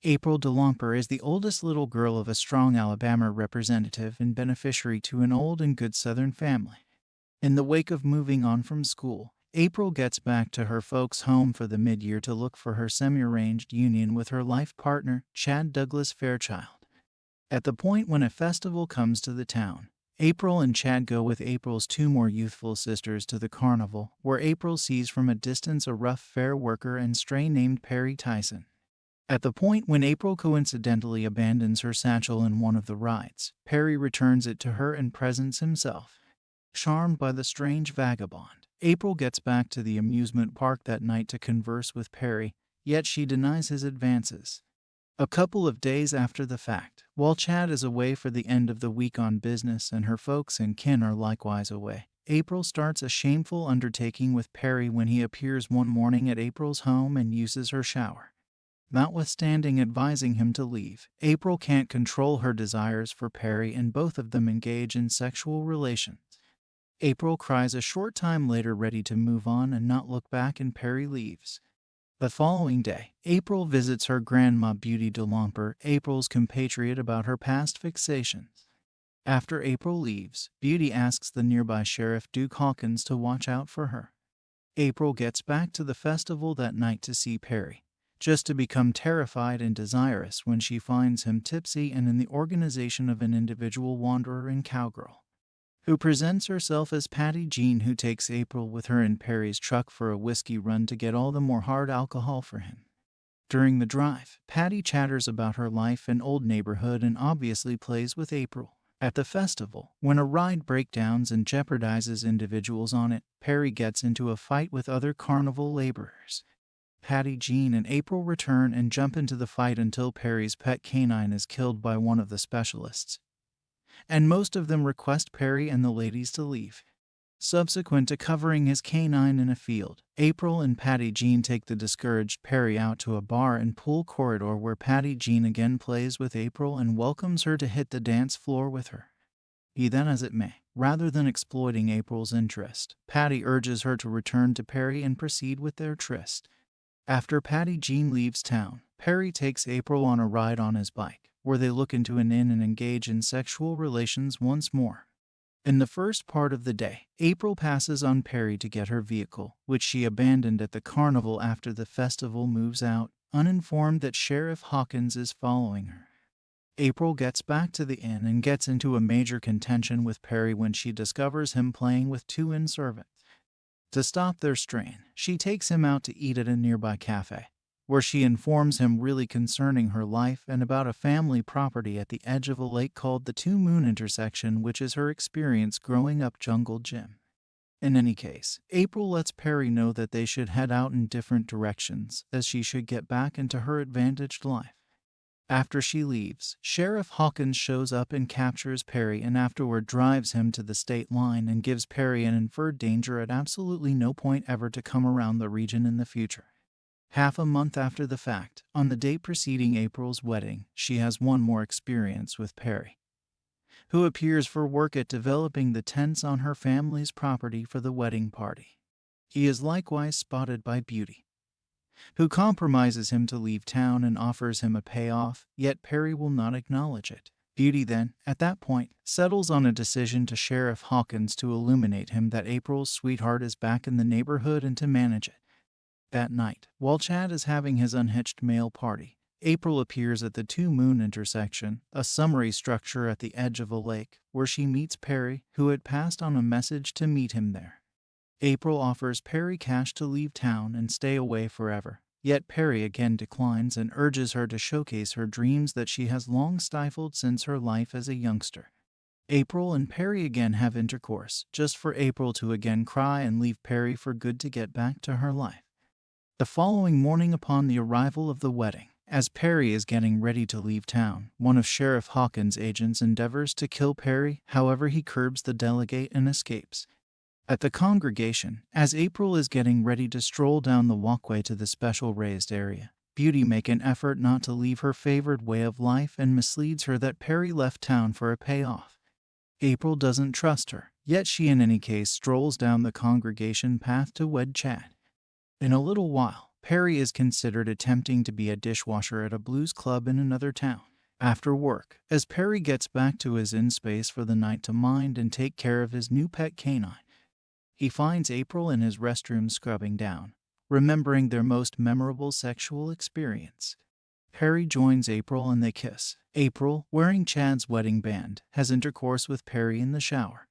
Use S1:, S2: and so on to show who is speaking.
S1: April DeLomper is the oldest little girl of a strong Alabama representative and beneficiary to an old and good Southern family. In the wake of moving on from school, April gets back to her folks' home for the mid-year to look for her semi-arranged union with her life partner, Chad Douglas Fairchild. At the point when a festival comes to the town, April and Chad go with April's two more youthful sisters to the carnival, where April sees from a distance a rough fair worker and stray named Perry Tyson. At the point when April coincidentally abandons her satchel in one of the rides, Perry returns it to her and presents himself. Charmed by the strange vagabond, April gets back to the amusement park that night to converse with Perry, yet she denies his advances. A couple of days after the fact, while Chad is away for the end of the week on business and her folks and kin are likewise away, April starts a shameful undertaking with Perry when he appears one morning at April's home and uses her shower. Notwithstanding advising him to leave, April can't control her desires for Perry and both of them engage in sexual relations. April cries a short time later, ready to move on and not look back, and Perry leaves. The following day, April visits her grandma Beauty DeLomper, April's compatriot, about her past fixations. After April leaves, Beauty asks the nearby Sheriff Duke Hawkins to watch out for her. April gets back to the festival that night to see Perry, just to become terrified and desirous when she finds him tipsy and in the organization of an individual wanderer and cowgirl, who presents herself as Patty Jean, who takes April with her in Perry's truck for a whiskey run to get all the more hard alcohol for him. During the drive, Patty chatters about her life and old neighborhood and obviously plays with April. At the festival, when a ride breakdowns and jeopardizes individuals on it, Perry gets into a fight with other carnival laborers. Patty Jean and April return and jump into the fight until Perry's pet canine is killed by one of the specialists, and most of them request Perry and the ladies to leave. Subsequent to covering his canine in a field, April and Patty Jean take the discouraged Perry out to a bar and pool corridor, where Patty Jean again plays with April and welcomes her to hit the dance floor with her. Be that as it may, rather than exploiting April's interest, Patty urges her to return to Perry and proceed with their tryst. After Patty Jean leaves town, Perry takes April on a ride on his bike, where they look into an inn and engage in sexual relations once more. In the first part of the day, April passes on Perry to get her vehicle, which she abandoned at the carnival after the festival, moves out, uninformed that Sheriff Hawkins is following her. April gets back to the inn and gets into a major contention with Perry when she discovers him playing with two inn servants. To stop their strain, she takes him out to eat at a nearby cafe, where she informs him really concerning her life and about a family property at the edge of a lake called the Two Moon intersection, which is her experience growing up jungle gym. In any case, April lets Perry know that they should head out in different directions, as she should get back into her advantaged life. After she leaves, Sheriff Hawkins shows up and captures Perry and afterward drives him to the state line and gives Perry an inferred danger at absolutely no point ever to come around the region in the future. Half a month after the fact, on the day preceding April's wedding, she has one more experience with Perry, who appears for work at developing the tents on her family's property for the wedding party. He is likewise spotted by Beauty, who compromises him to leave town and offers him a payoff, yet Perry will not acknowledge it. Beauty then, at that point, settles on a decision to Sheriff Hawkins to illuminate him that April's sweetheart is back in the neighborhood and to manage it. That night, while Chad is having his unhitched male party, April appears at the Two Moon intersection, a summary structure at the edge of a lake, where she meets Perry, who had passed on a message to meet him there. April offers Perry cash to leave town and stay away forever, yet Perry again declines and urges her to showcase her dreams that she has long stifled since her life as a youngster. April and Perry again have intercourse, just for April to again cry and leave Perry for good to get back to her life. The following morning, upon the arrival of the wedding, as Perry is getting ready to leave town, one of Sheriff Hawkins' agents endeavors to kill Perry, however he curbs the delegate and escapes. At the congregation, as April is getting ready to stroll down the walkway to the special raised area, Beauty makes an effort not to leave her favored way of life and misleads her that Perry left town for a payoff. April doesn't trust her, yet she in any case strolls down the congregation path to wed Chad. In a little while, Perry is considered attempting to be a dishwasher at a blues club in another town. After work, as Perry gets back to his inn space for the night to mind and take care of his new pet canine, he finds April in his restroom scrubbing down, remembering their most memorable sexual experience. Perry joins April and they kiss. April, wearing Chad's wedding band, has intercourse with Perry in the shower.